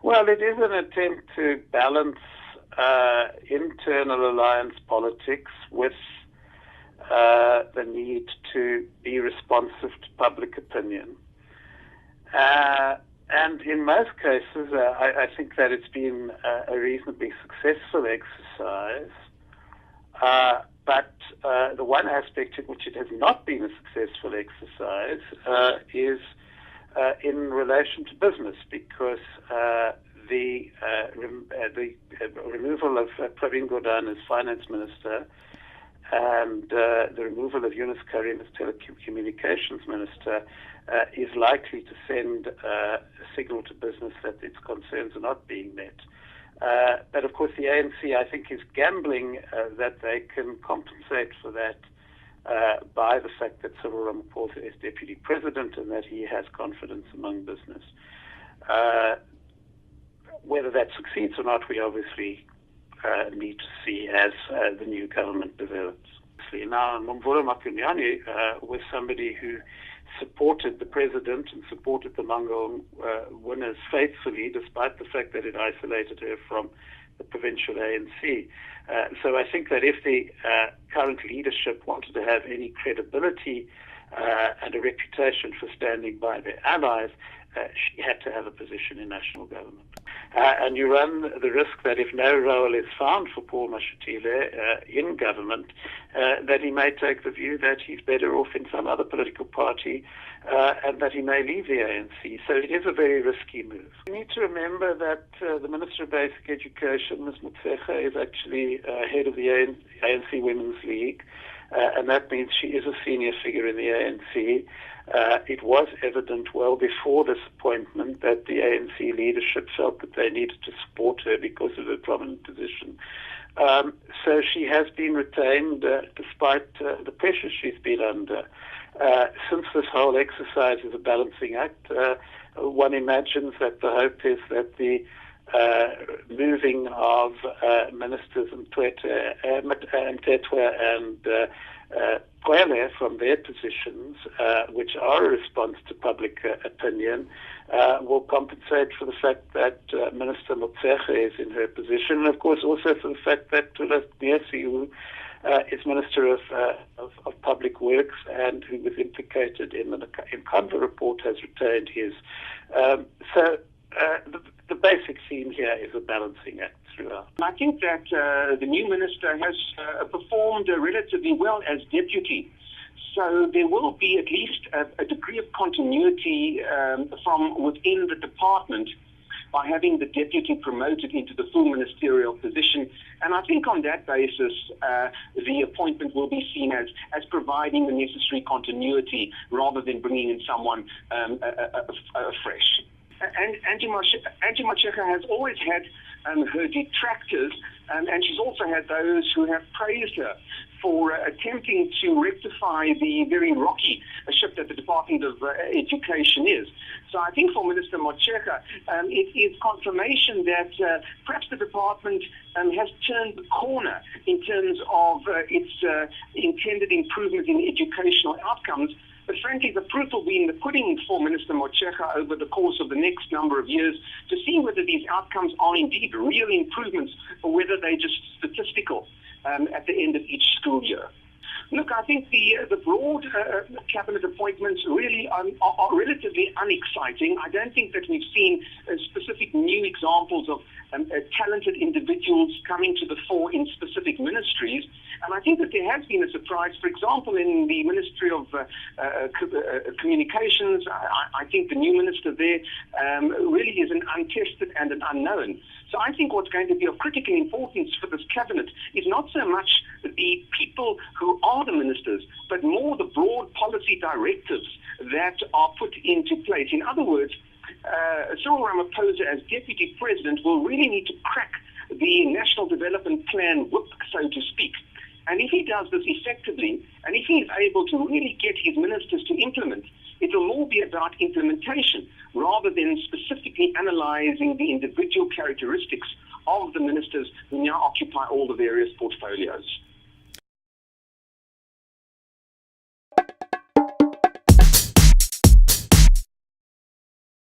Well, it is an attempt to balance internal alliance politics with the need to be responsive to public opinion. And in most cases, I think that it's been a reasonably successful exercise. But the one aspect in which it has not been a successful exercise is in relation to business, because the removal of Pravin Gordhan as finance minister and the removal of Yunus Karim as telecommunications minister is likely to send a signal to business that its concerns are not being met. But of course the ANC, I think, is gambling that they can compensate for that by the fact that Cyril Ramaphosa is deputy president and that he has confidence among business. Whether that succeeds or not, we obviously need to see as the new government develops. Now, Nomvula Makunyane was somebody who supported the president and supported the Mangaung winners faithfully, despite the fact that it isolated her from the provincial ANC. So I think that if the current leadership wanted to have any credibility and a reputation for standing by their allies, she had to have a position in national government. And you run the risk that if no role is found for Paul Mashatile in government, that he may take the view that he's better off in some other political party and that he may leave the ANC. So it is a very risky move. You need to remember that the Minister of Basic Education, Ms. Motshekga, is actually head of the ANC Women's League, and that means she is a senior figure in the ANC. It was evident well before this appointment that the ANC leadership felt that they needed to support her because of her prominent position. So she has been retained despite the pressure she's been under. Since this whole exercise is a balancing act, one imagines that the hope is that the moving of ministers Mthethwa and Kwele from their positions, which are a response to public opinion, will compensate for the fact that Minister Motshekga is in her position, and of course also for the fact that Tula Nyesi is Minister of Public Works and who was implicated in the Mkhamba report has retained his. So the basic theme here is a balancing act throughout. I think that the new minister has performed relatively well as deputy. So there will be at least a degree of continuity from within the department by having the deputy promoted into the full ministerial position. And I think on that basis, the appointment will be seen as providing the necessary continuity rather than bringing in someone fresh. And Angie Motshekga has always had her detractors, and she's also had those who have praised her for attempting to rectify the very rocky ship that the Department of Education is. So I think for Minister Motshekga, it is confirmation that perhaps the department has turned the corner in terms of its intended improvement in educational outcomes. But frankly, the proof will be in the pudding for Minister Motshekga over the course of the next number of years to see whether these outcomes are indeed real improvements or whether they're just statistical at the end of each school year. Look, I think the broad cabinet appointments really are relatively unexciting. I don't think that we've seen specific new examples of talented individuals coming to the fore in specific ministries. And I think that there has been a surprise, for example, in the Ministry of Communications. I think the new minister there really is an untested and an unknown. So I think what's going to be of critical importance for this cabinet is not so much the people who are the ministers, but more the broad policy directives that are put into place. In other words, Cyril Ramaphosa as deputy president will really need to crack the National Development Plan whip, so to speak. And if he does this effectively, and if he is able to really get his ministers to implement, it will more be about implementation rather than specifically analyzing the individual characteristics of the ministers who now occupy all the various portfolios.